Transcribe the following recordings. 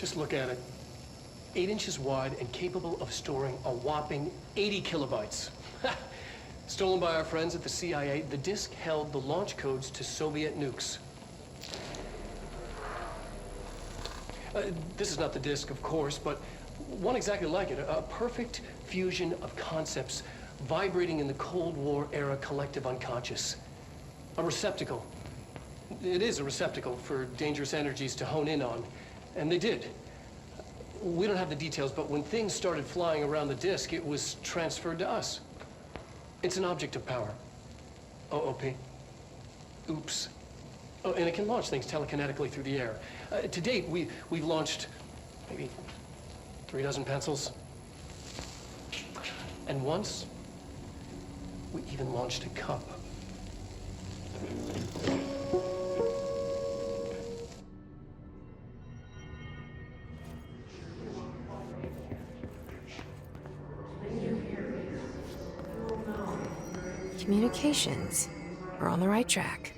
Just look at it. 8 inches wide and capable of storing a whopping 80 kilobytes. Stolen by our friends at the CIA, the disk held the launch codes to Soviet nukes. This is not the disk, of course, but one exactly like it. A perfect fusion of concepts vibrating in the Cold War era collective unconscious. A receptacle. It is a receptacle for dangerous energies to hone in on. And they did. We don't have the details, but when things started flying around the disk, it was transferred to us. It's an object of power. OOP. Oops. Oh, and it can launch things telekinetically through the air. To date, we've launched maybe 3 dozen pencils. And once, we even launched a cup. Communications. We're on the right track.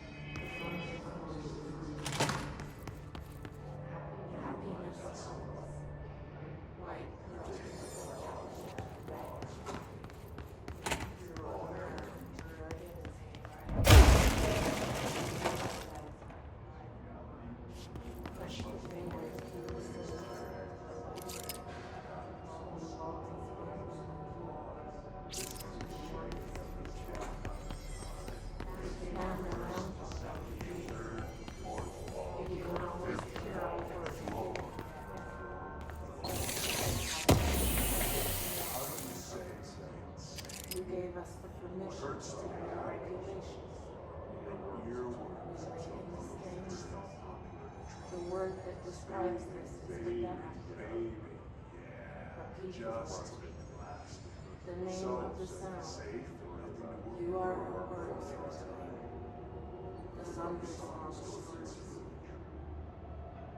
Describes this as the death. Just the name of the sound. You are her words. The sun responds.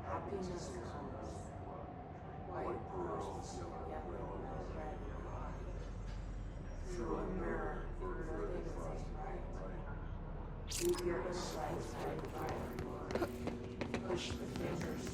Happiness comes. White pearls, yellow and red. Through a mirror, through the keep your insights right. Push the fingers.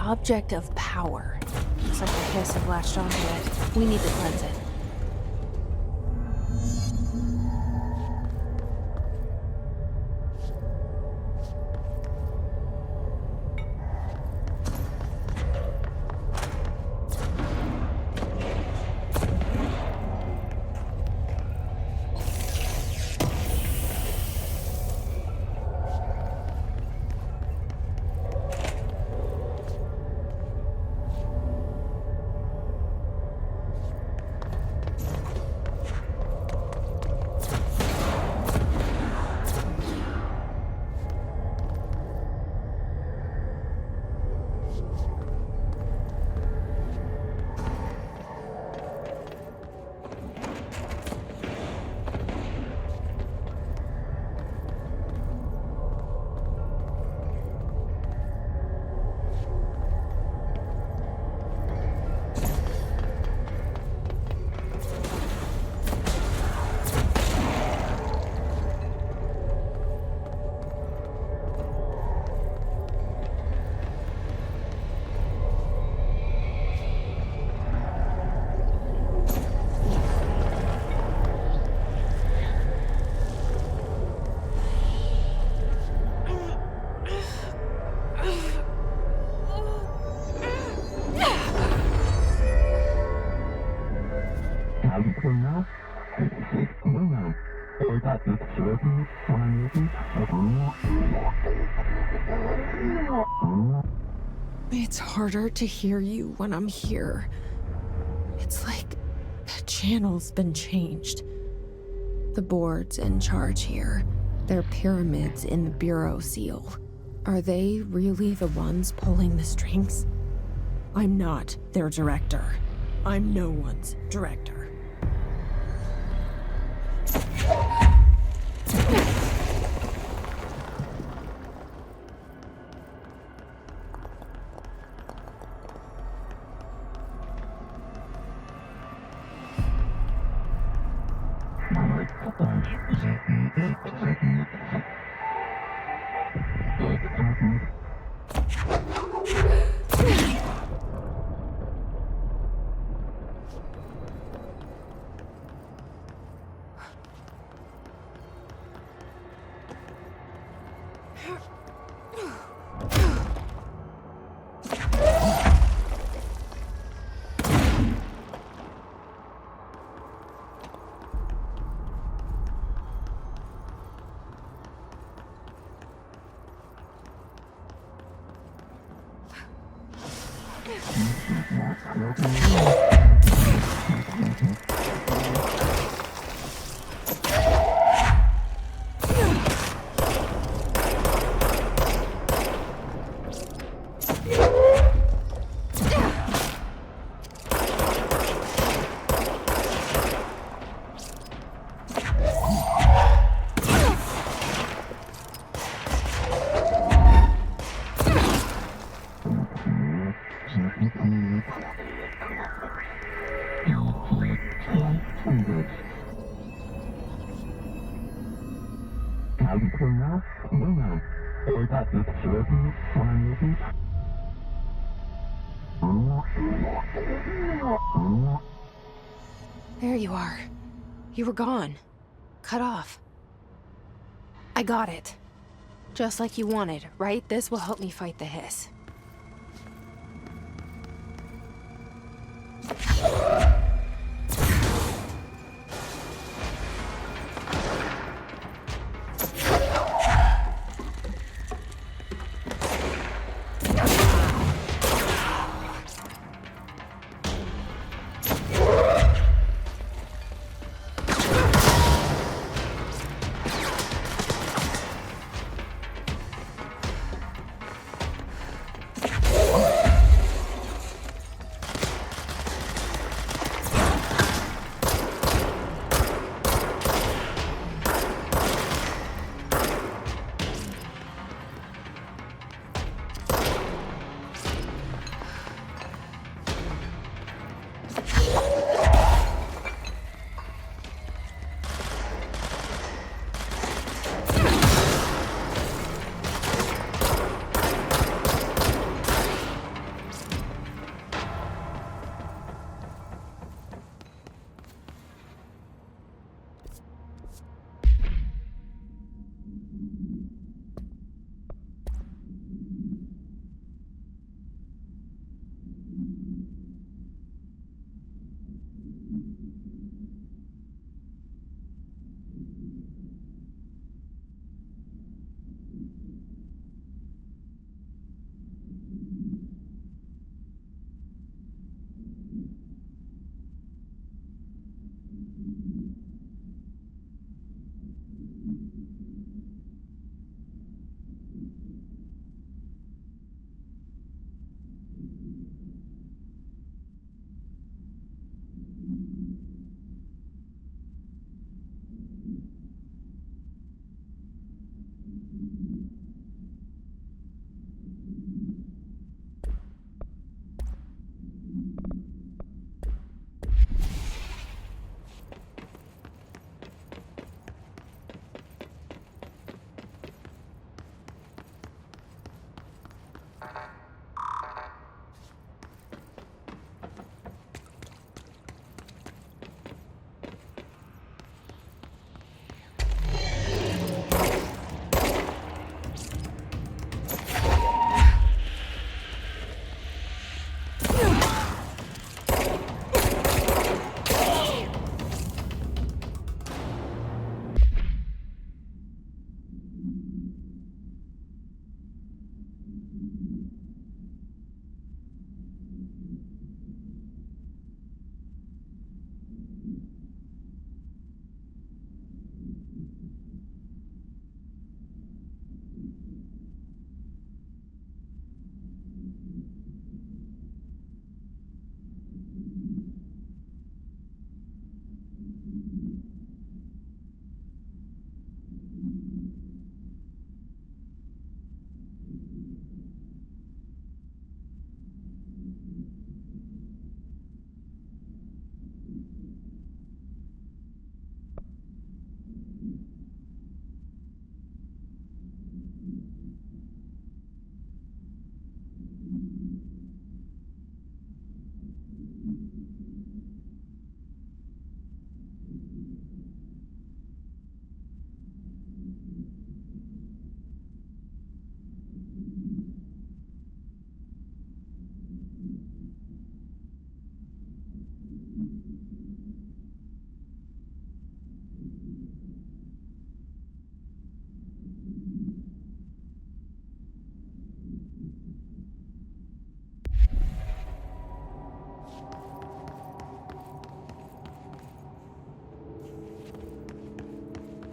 Object of power. Looks like the hiss have latched onto it. We need to cleanse it. It's harder to hear you when I'm here. It's like the channel's been changed. The board's in charge here. They're pyramids in the Bureau seal. Are they really the ones pulling the strings? I'm not their director. I'm no one's director. There you are. You were gone. Cut off. I got it. Just like you wanted, right? This will help me fight the hiss.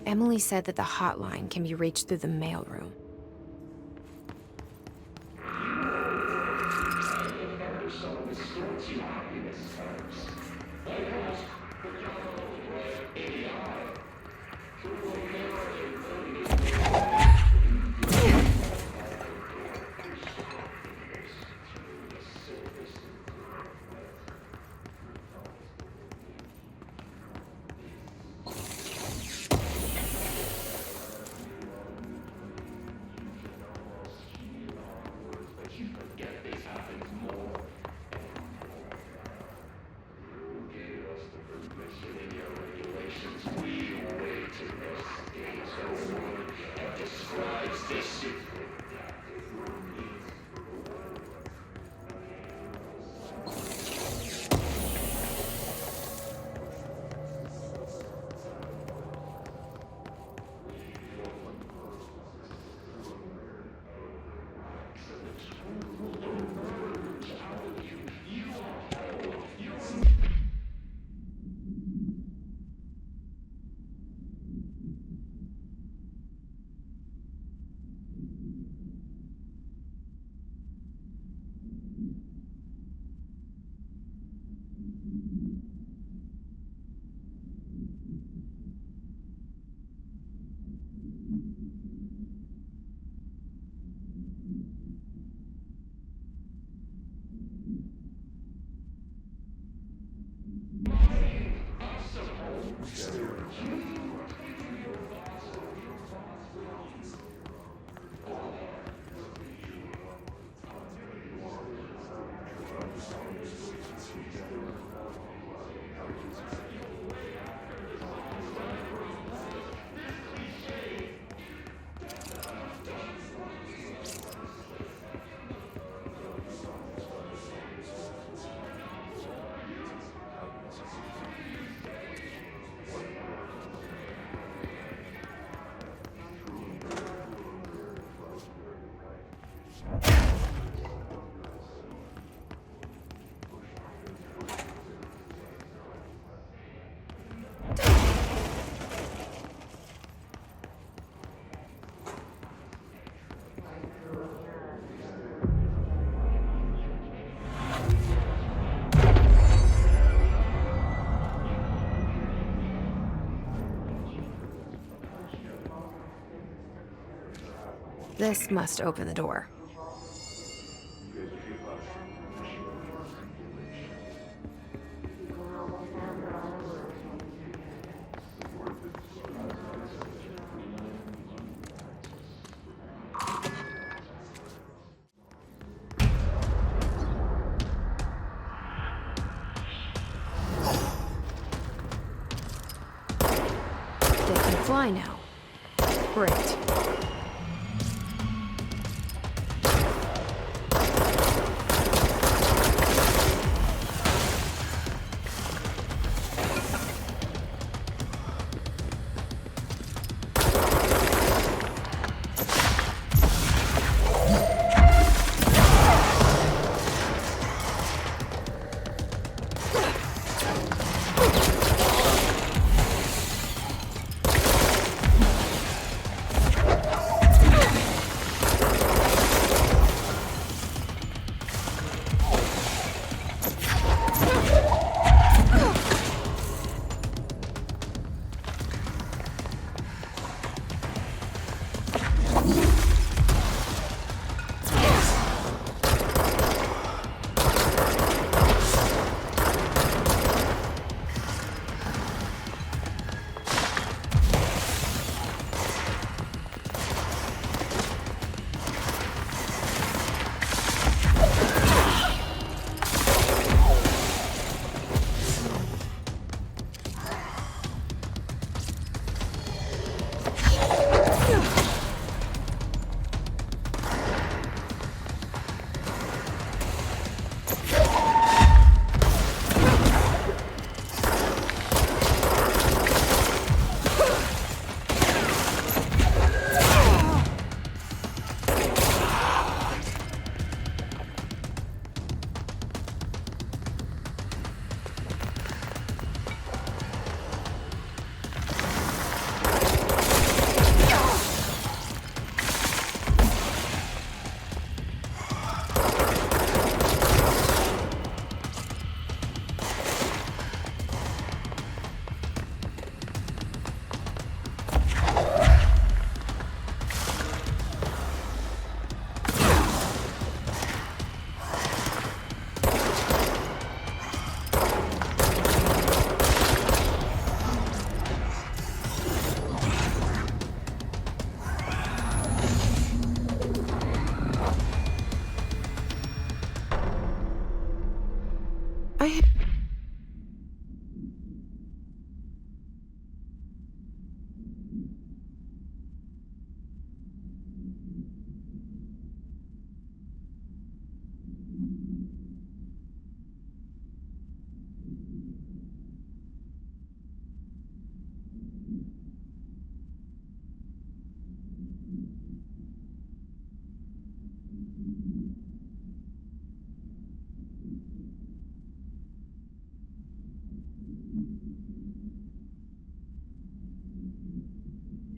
Emily said that the hotline can be reached through the mailroom. This must open the door. They can fly now. Great. I...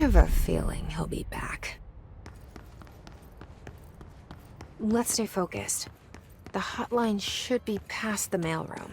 I have a feeling he'll be back. Let's stay focused. The hotline should be past the mailroom.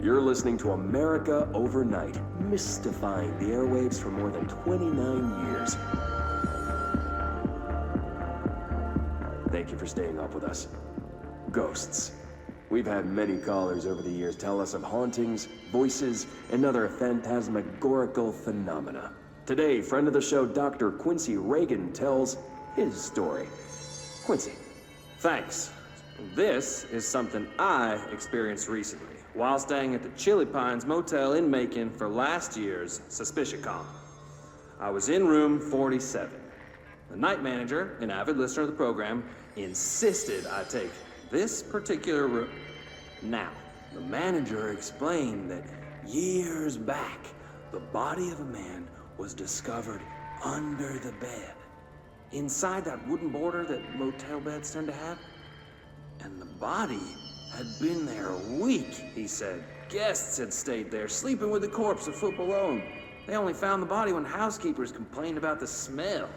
You're listening to America Overnight, mystifying the airwaves for more than 29 years. Thank you for staying up with us. Ghosts. We've had many callers over the years tell us of hauntings, voices, and other phantasmagorical phenomena. Today, friend of the show, Dr. Quincy Reagan tells his story. Quincy. Thanks. This is something I experienced recently while staying at the Chili Pines Motel in Macon for last year's SuspiciaCon. I was in room 47. The night manager, an avid listener of the program, insisted I take this particular room. Now, the manager explained that years back, the body of a man was discovered under the bed, inside that wooden border that motel beds tend to have. And the body had been there a week, he said. Guests had stayed there, sleeping with the corpse a foot below them. They only found the body when housekeepers complained about the smell.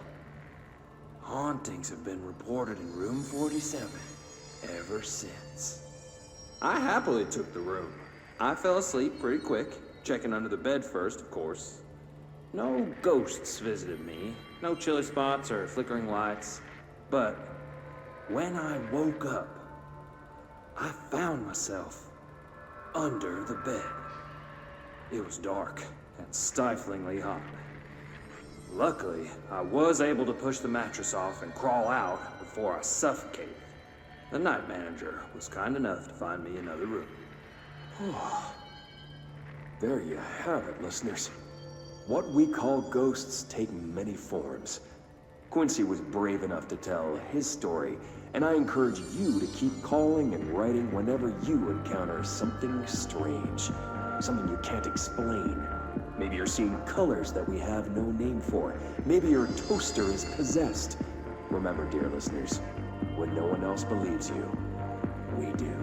Hauntings have been reported in room 47 ever since. I happily took the room. I fell asleep pretty quick, checking under the bed first, of course. No ghosts visited me, no chilly spots or flickering lights. But when I woke up, I found myself under the bed. It was dark and stiflingly hot. Luckily, I was able to push the mattress off and crawl out before I suffocated. The night manager was kind enough to find me another room. There you have it, listeners. What we call ghosts take many forms. Quincy was brave enough to tell his story, and I encourage you to keep calling and writing whenever you encounter something strange, something you can't explain. Maybe you're seeing colors that we have no name for. Maybe your toaster is possessed. Remember, dear listeners, when no one else believes you, we do.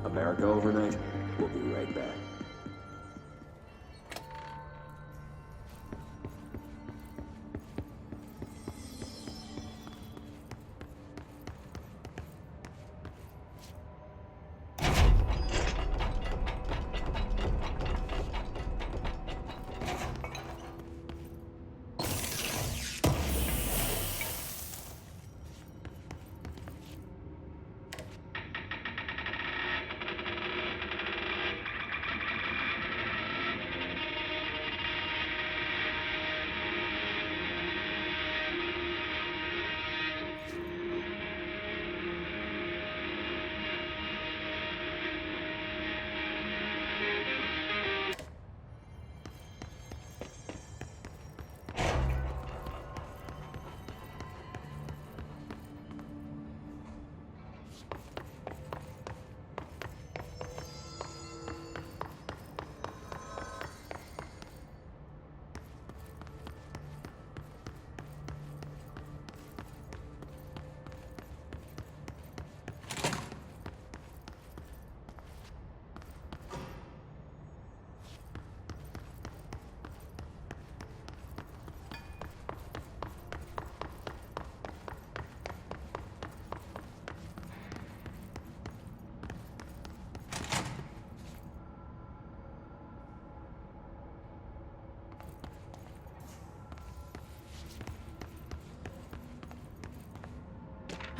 America Overnight, we'll be right back.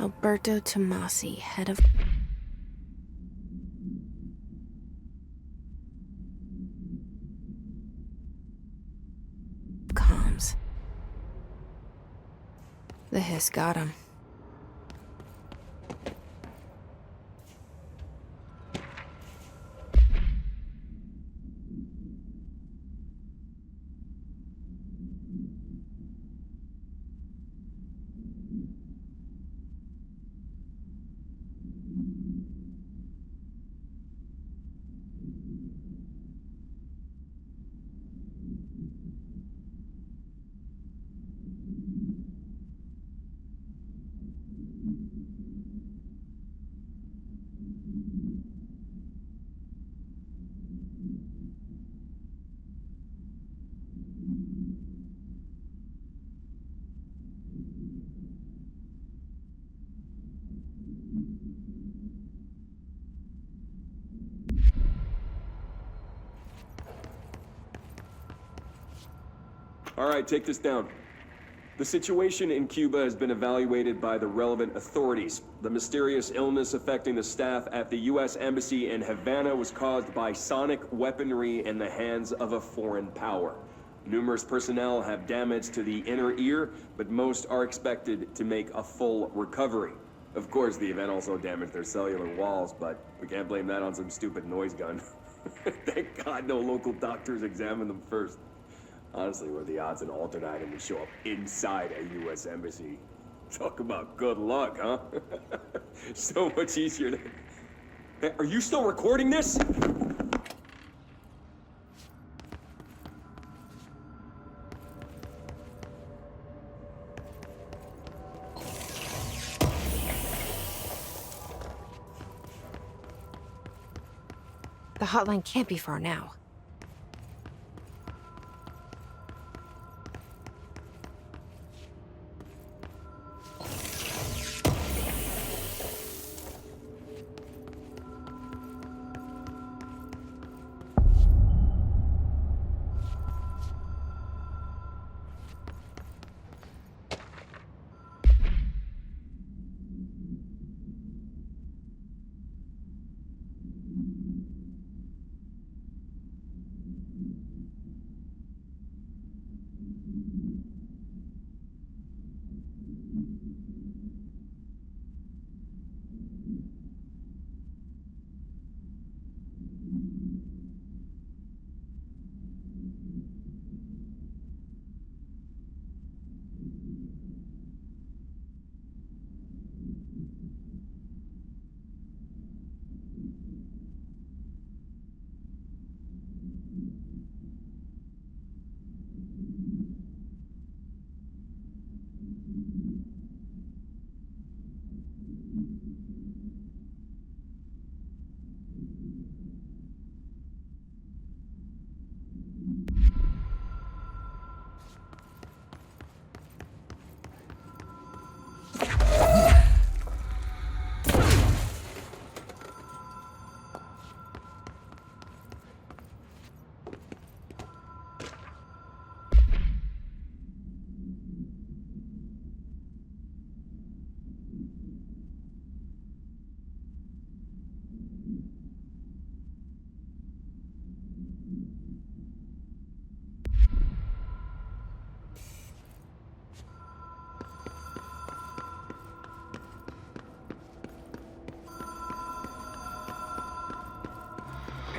Alberto Tomasi, head of comms. The hiss got him. All right, take this down. The situation in Cuba has been evaluated by the relevant authorities. The mysterious illness affecting the staff at the U.S. Embassy in Havana was caused by sonic weaponry in the hands of a foreign power. Numerous personnel have damage to the inner ear, but most are expected to make a full recovery. Of course, the event also damaged their cellular walls, but we can't blame that on some stupid noise gun. Thank God no local doctors examined them first. Honestly, what are the odds an alternate item would show up inside a U.S. embassy? Talk about good luck, huh? So much easier to... Hey, are you still recording this? The hotline can't be far now.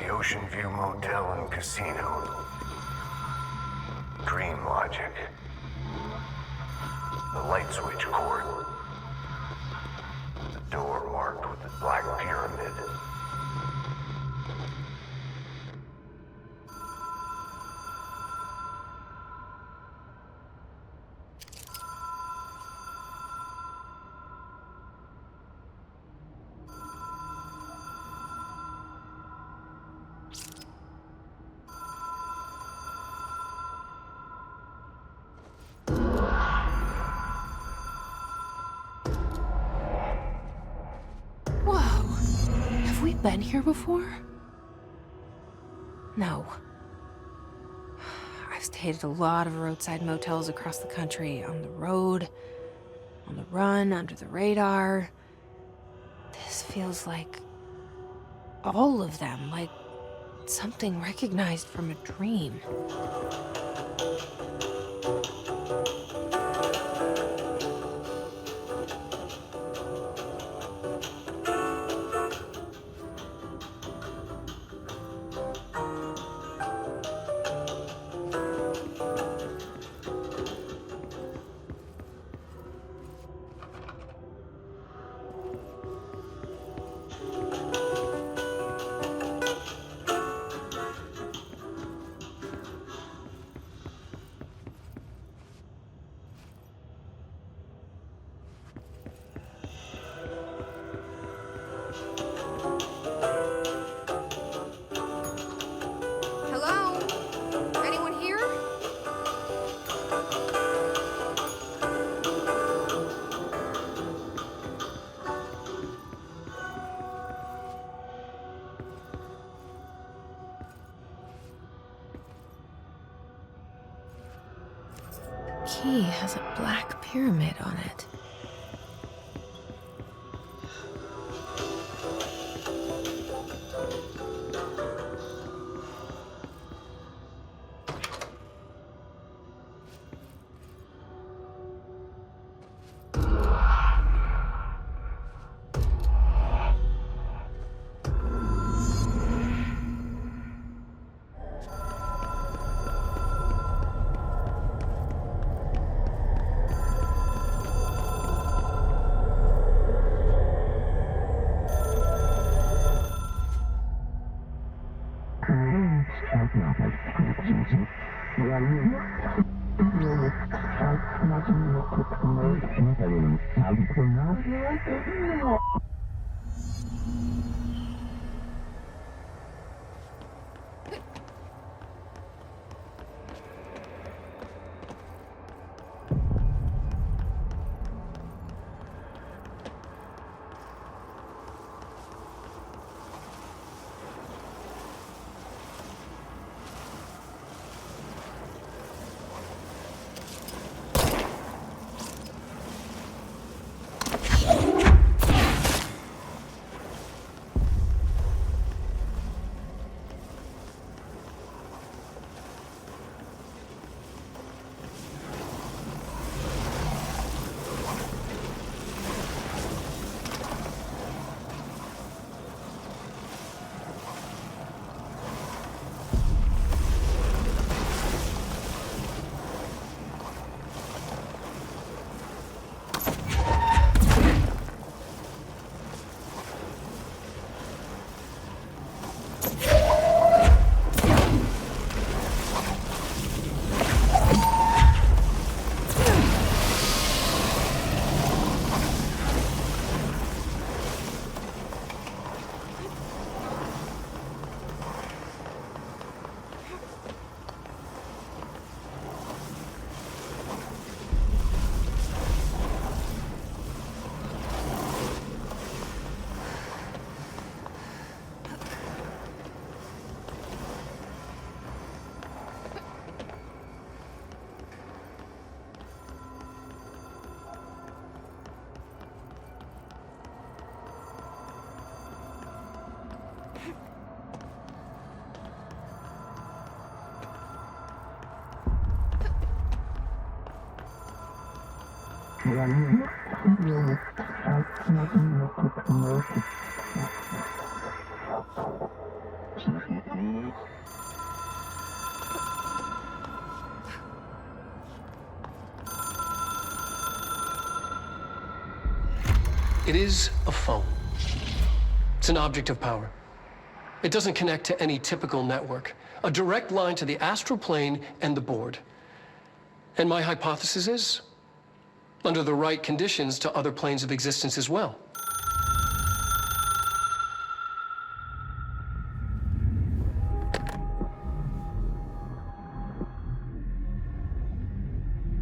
Ocean View Motel and Casino. Dream Logic. The light switch cord. The door marked with the black pyramid. Been here before? No. I've stayed at a lot of roadside motels across the country, on the road. on the run, under the radar. This feels like all of them, like something recognized from a dream. Hello? Anyone here? The key has a black pyramid on it. It is a phone. It's an object of power. It doesn't connect to any typical network. A direct line to the astral plane and the board. And my hypothesis is, under the right conditions, to other planes of existence as well.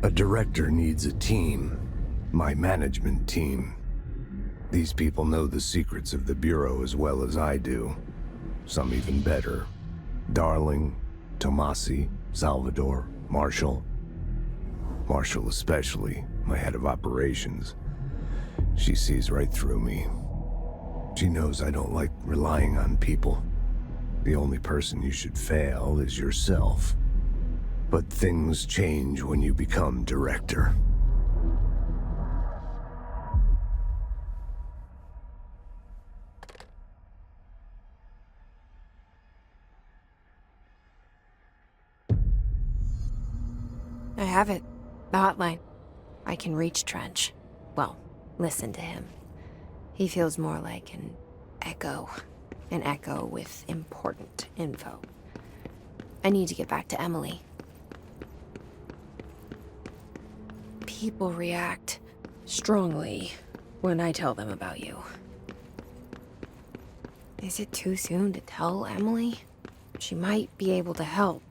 A director needs a team. My management team. These people know the secrets of the Bureau as well as I do. Some even better. Darling, Tomasi, Salvador, Marshall. Marshall especially. my head of operations. She sees right through me. She knows I don't like relying on people. The only person you should fail is yourself. But things change when you become director. I have it. The hotline. I can reach Trench. Well, listen to him. He feels more like an echo. An echo with important info. I need to get back to Emily. People react strongly when I tell them about you. Is it too soon to tell Emily? She might be able to help.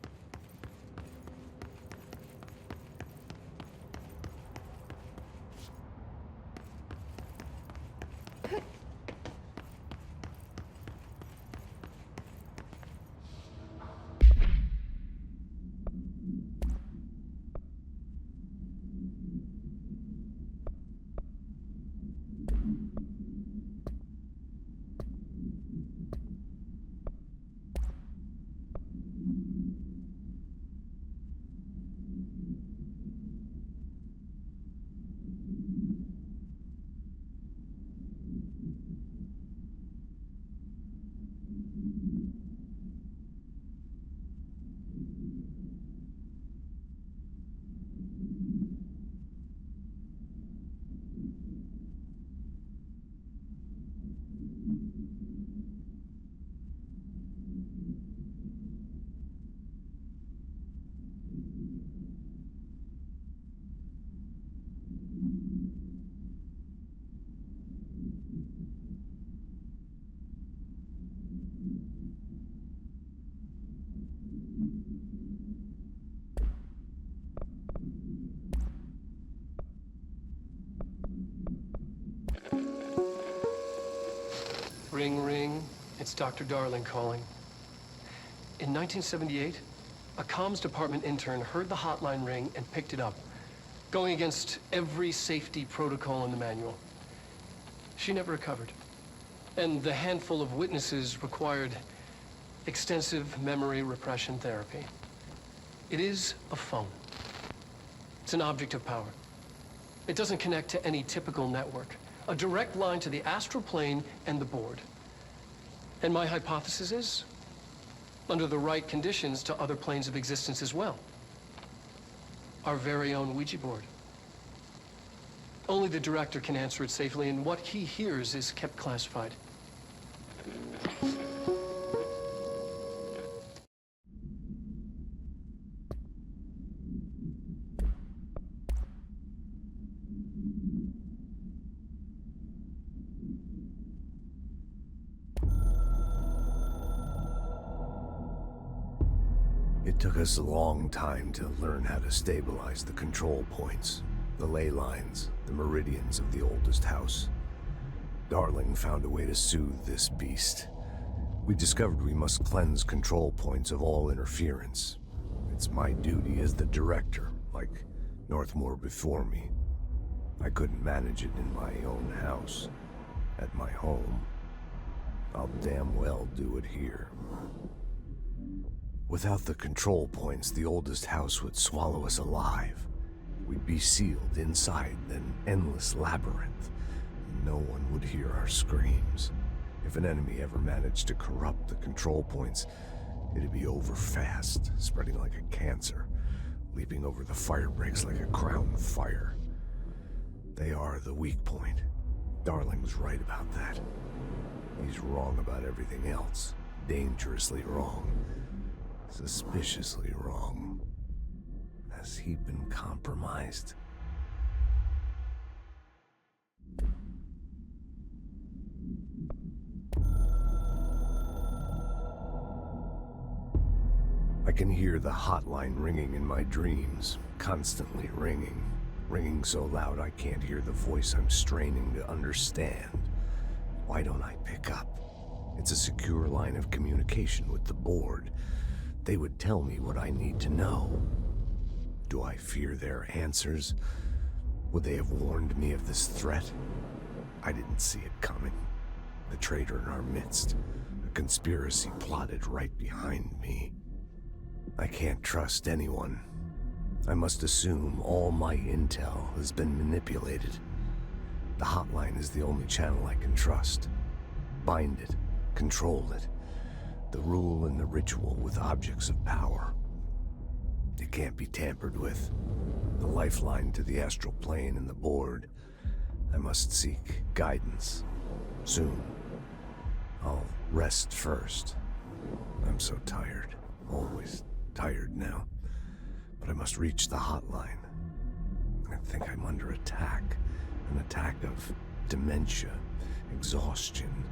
Ring, ring. It's Dr. Darling calling. In 1978, a comms department intern heard the hotline ring and picked it up, going against every safety protocol in the manual. She never recovered. And the handful of witnesses required extensive memory repression therapy. It is a phone. It's an object of power. It doesn't connect to any typical network. A direct line to the astral plane and the board. And my hypothesis is, under the right conditions, to other planes of existence as well. Our very own Ouija board. Only the director can answer it safely, and what he hears is kept classified. It took us a long time to learn how to stabilize the control points, the ley lines, the meridians of the oldest house. Darling found a way to soothe this beast. We discovered we must cleanse control points of all interference. It's my duty as the director, like Northmore before me. I couldn't manage it in my own house, at my home. I'll damn well do it here. Without the control points, the oldest house would swallow us alive. We'd be sealed inside an endless labyrinth. No one would hear our screams. If an enemy ever managed to corrupt the control points, it'd be over fast, spreading like a cancer, leaping over the fire breaks like a crown of fire. They are the weak point. Darling's right about that. He's wrong about everything else. Dangerously wrong. Suspiciously wrong. Has he been compromised? I can hear the hotline ringing in my dreams, constantly ringing. Ringing so loud I can't hear the voice I'm straining to understand. Why don't I pick up? It's a secure line of communication with the board. They would tell me what I need to know. Do I fear their answers? Would they have warned me of this threat? I didn't see it coming. The traitor in our midst, a conspiracy plotted right behind me. I can't trust anyone. I must assume all my intel has been manipulated. The hotline is the only channel I can trust. Bind it, control it. The rule and the ritual with objects of power. It can't be tampered with. The lifeline to the astral plane and the board. I must seek guidance. Soon. I'll rest first. I'm so tired. Always tired now. But I must reach the hotline. I think I'm under attack. An attack of dementia, exhaustion.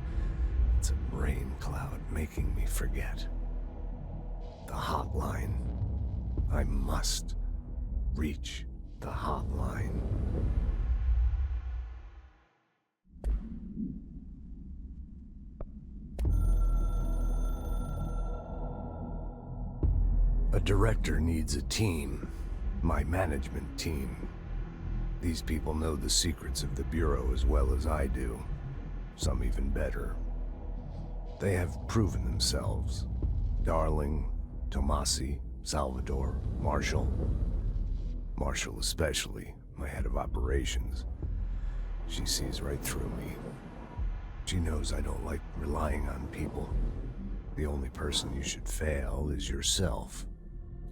It's a brain cloud making me forget. The hotline. I must reach the hotline. A director needs a team. My management team. These people know the secrets of the Bureau as well as I do. Some even better. They have proven themselves. Darling, Tomasi, Salvador, Marshall. Marshall especially, my head of operations. She sees right through me. She knows I don't like relying on people. The only person you should fail is yourself.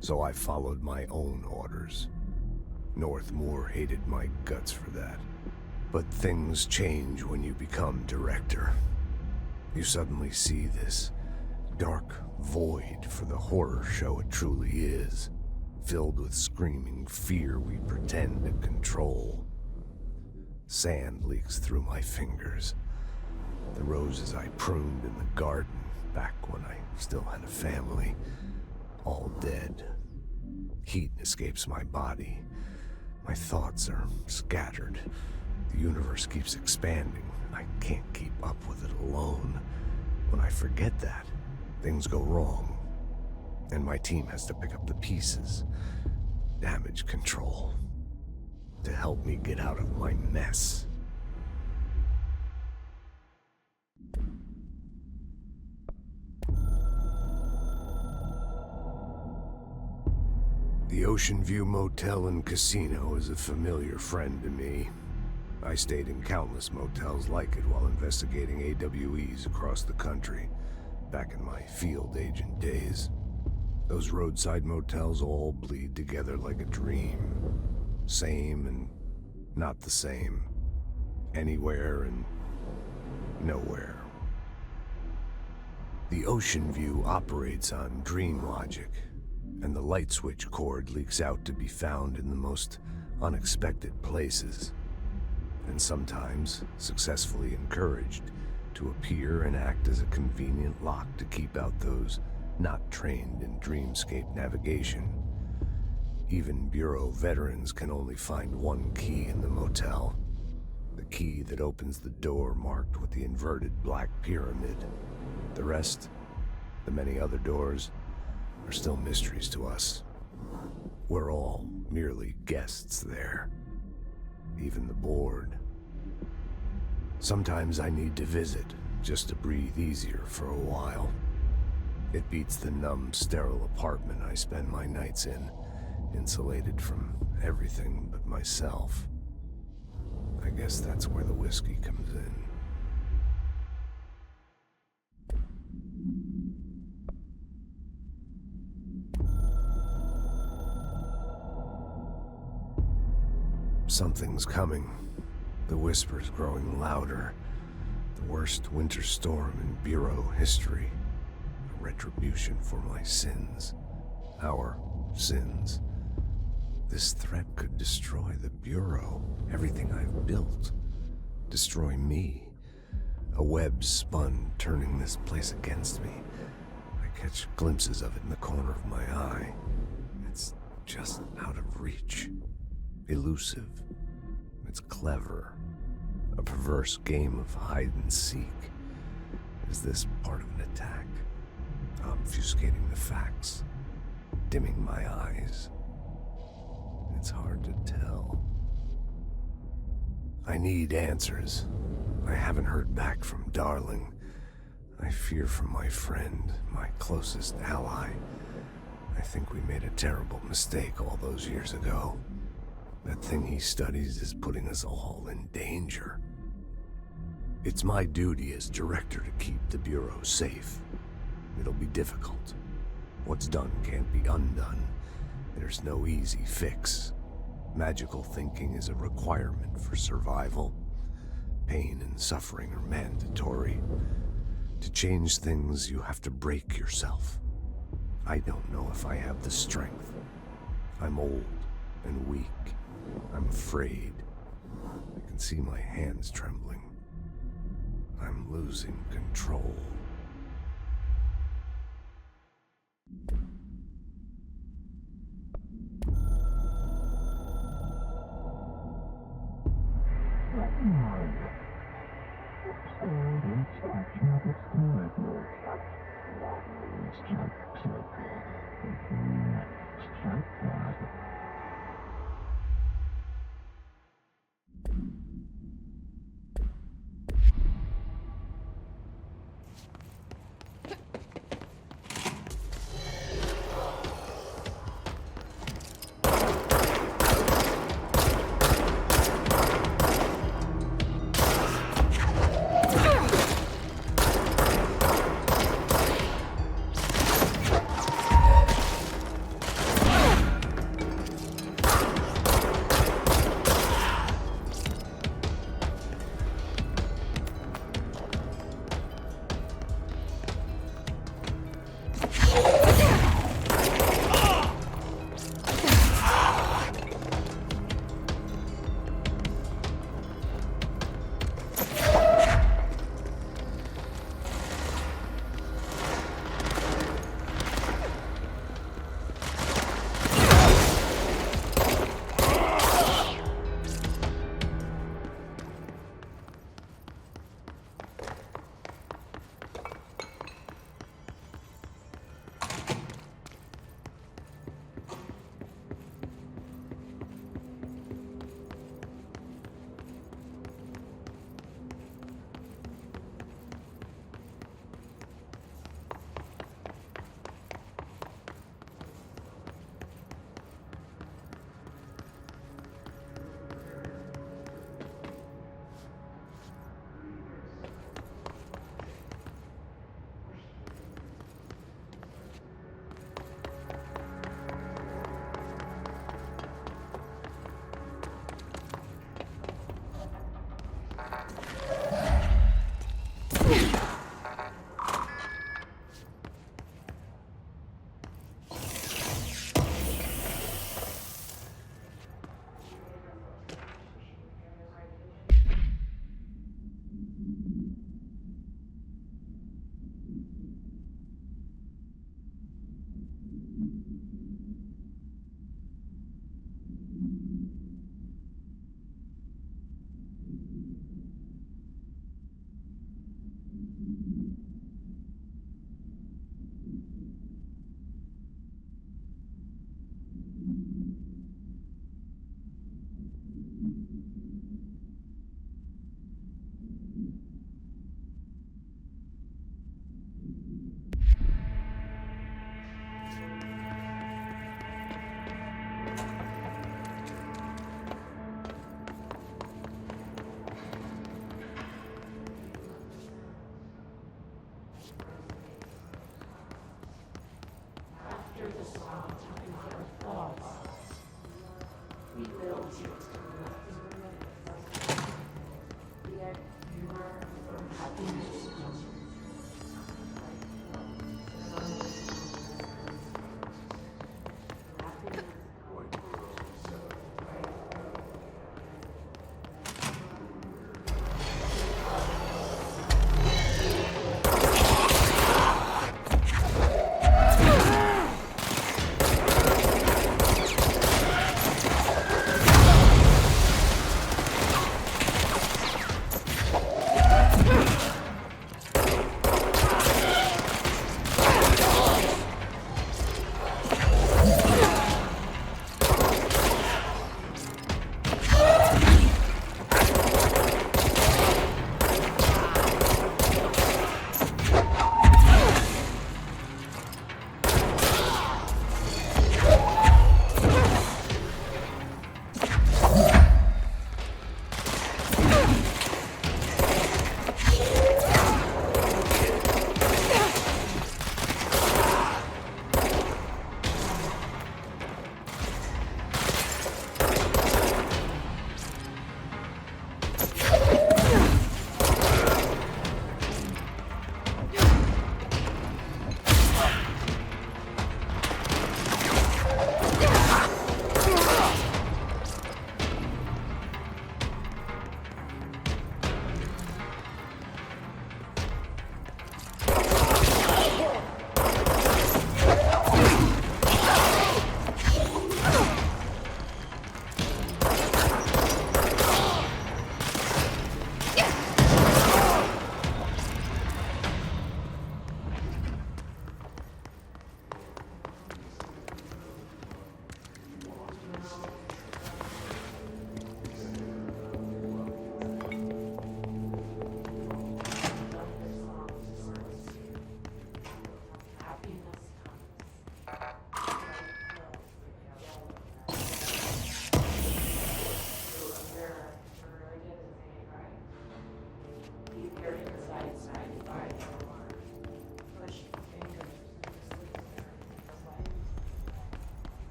So I followed my own orders. Northmoor hated my guts for that. But things change when you become director. You suddenly see this dark void for the horror show it truly is, filled with screaming fear we pretend to control. Sand leaks through my fingers. The roses I pruned in the garden back when I still had a family, all dead. Heat escapes my body. My thoughts are scattered. The universe keeps expanding. I can't keep up with it alone. When I forget that, things go wrong. And my team has to pick up the pieces. Damage control. To help me get out of my mess. The Ocean View Motel and Casino is a familiar friend to me. I stayed in countless motels like it while investigating AWEs across the country, back in my field agent days. Those roadside motels all bleed together like a dream. Same and not the same. Anywhere and nowhere. The Ocean View operates on dream logic, and the light switch cord leaks out to be found in the most unexpected places. And sometimes successfully encouraged to appear and act as a convenient lock to keep out those not trained in dreamscape navigation. Even Bureau veterans can only find one key in the motel. The key that opens the door marked with the inverted black pyramid. The rest, the many other doors, are still mysteries to us. We're all merely guests there. Even the board. Sometimes I need to visit, just to breathe easier for a while. It beats the numb, sterile apartment I spend my nights in, insulated from everything but myself. I guess that's where the whiskey comes in. Something's coming. The whispers growing louder. The worst winter storm in Bureau history. A retribution for my sins. Our sins. This threat could destroy the Bureau. Everything I've built. Destroy me. A web spun, turning this place against me. I catch glimpses of it in the corner of my eye. It's just out of reach. Elusive. It's clever. A perverse game of hide and seek. Is this part of an attack? Obfuscating the facts. Dimming my eyes. It's hard to tell. I need answers. I haven't heard back from Darling. I fear for my friend, my closest ally. I think we made a terrible mistake all those years ago. That thing he studies is putting us all in danger. It's my duty as director to keep the Bureau safe. It'll be difficult. What's done can't be undone. There's no easy fix. Magical thinking is a requirement for survival. Pain and suffering are mandatory. To change things, you have to break yourself. I don't know if I have the strength. I'm old and weak. I'm afraid. I can see my hands trembling. I'm losing control.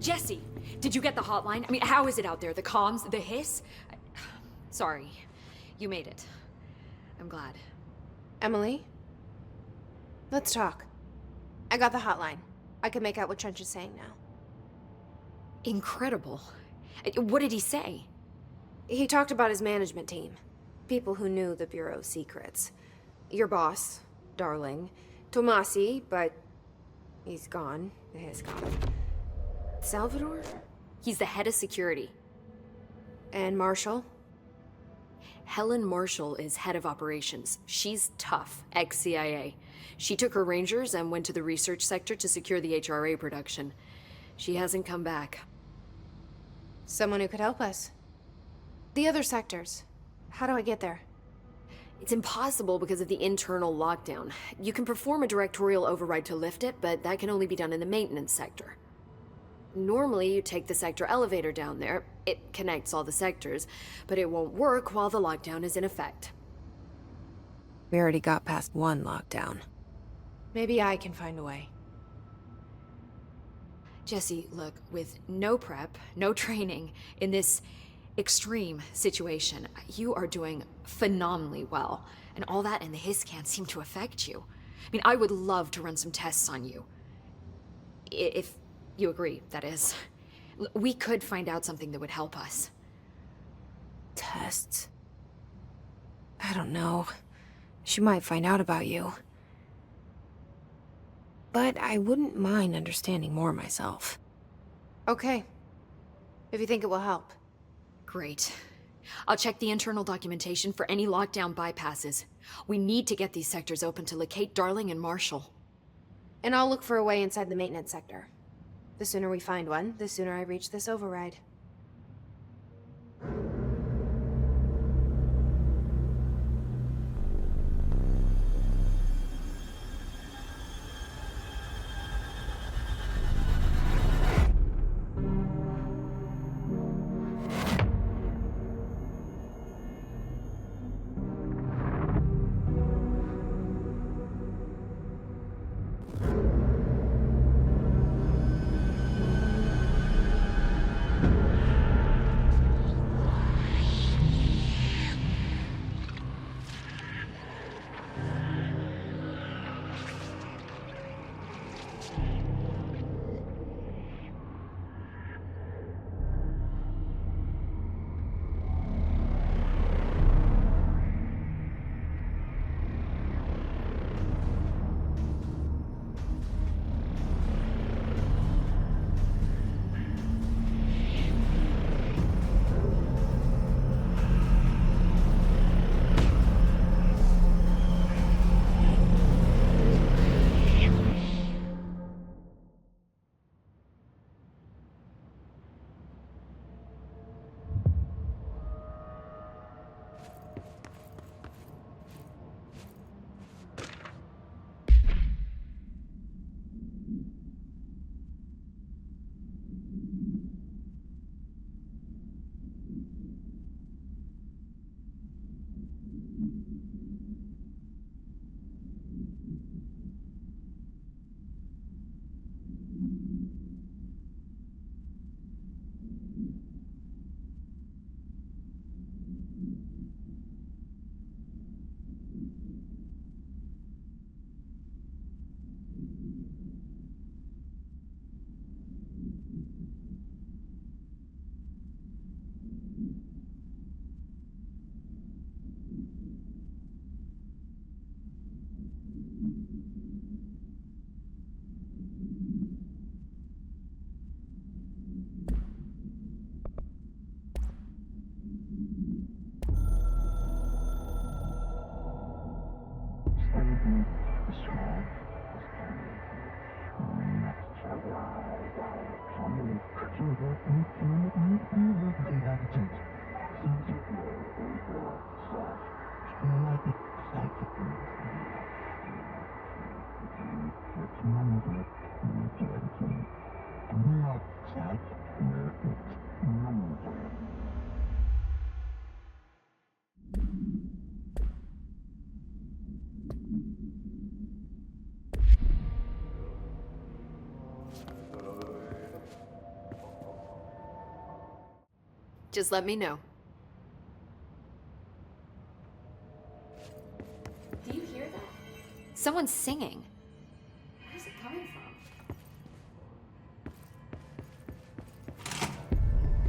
Jesse, did you get the hotline? I mean, how is it out there? The comms, the hiss? Sorry, you made it. I'm glad. Emily? Let's talk. I got the hotline. I can make out what Trench is saying now. Incredible. What did he say? He talked about his management team. People who knew the Bureau's secrets. Your boss, Darling. Tomasi, but he's gone. He's gone. Salvador? He's the head of security. And Marshall? Helen Marshall is head of operations. She's tough, ex-CIA. She took her Rangers and went to the research sector to secure the HRA production. She hasn't come back. Someone who could help us. The other sectors. How do I get there? It's impossible because of the internal lockdown. You can perform a directorial override to lift it, but that can only be done in the maintenance sector. Normally, you take the sector elevator down there. It connects all the sectors, but it won't work while the lockdown is in effect. We already got past one lockdown. Maybe I can find a way. Jesse, look, with no prep, no training, in this extreme situation, you are doing phenomenally well. And all that and the hiss can't seem to affect you. I mean, I would love to run some tests on you. If you agree, that is. We could find out something that would help us. Tests? I don't know. She might find out about you. But I wouldn't mind understanding more myself. Okay. If you think it will help. Great. I'll check the internal documentation for any lockdown bypasses. We need to get these sectors open to locate Darling and Marshall. And I'll look for a way inside the maintenance sector. The sooner we find one, the sooner I reach this override. Just let me know. Do you hear that? Someone's singing. Where's it coming from?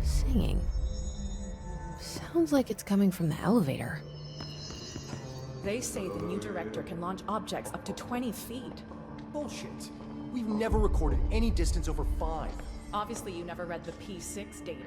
Singing. Sounds like it's coming from the elevator. They say the new director can launch objects up to 20 feet. Bullshit. We've never recorded any distance over 5. Obviously, you never read the P6 data.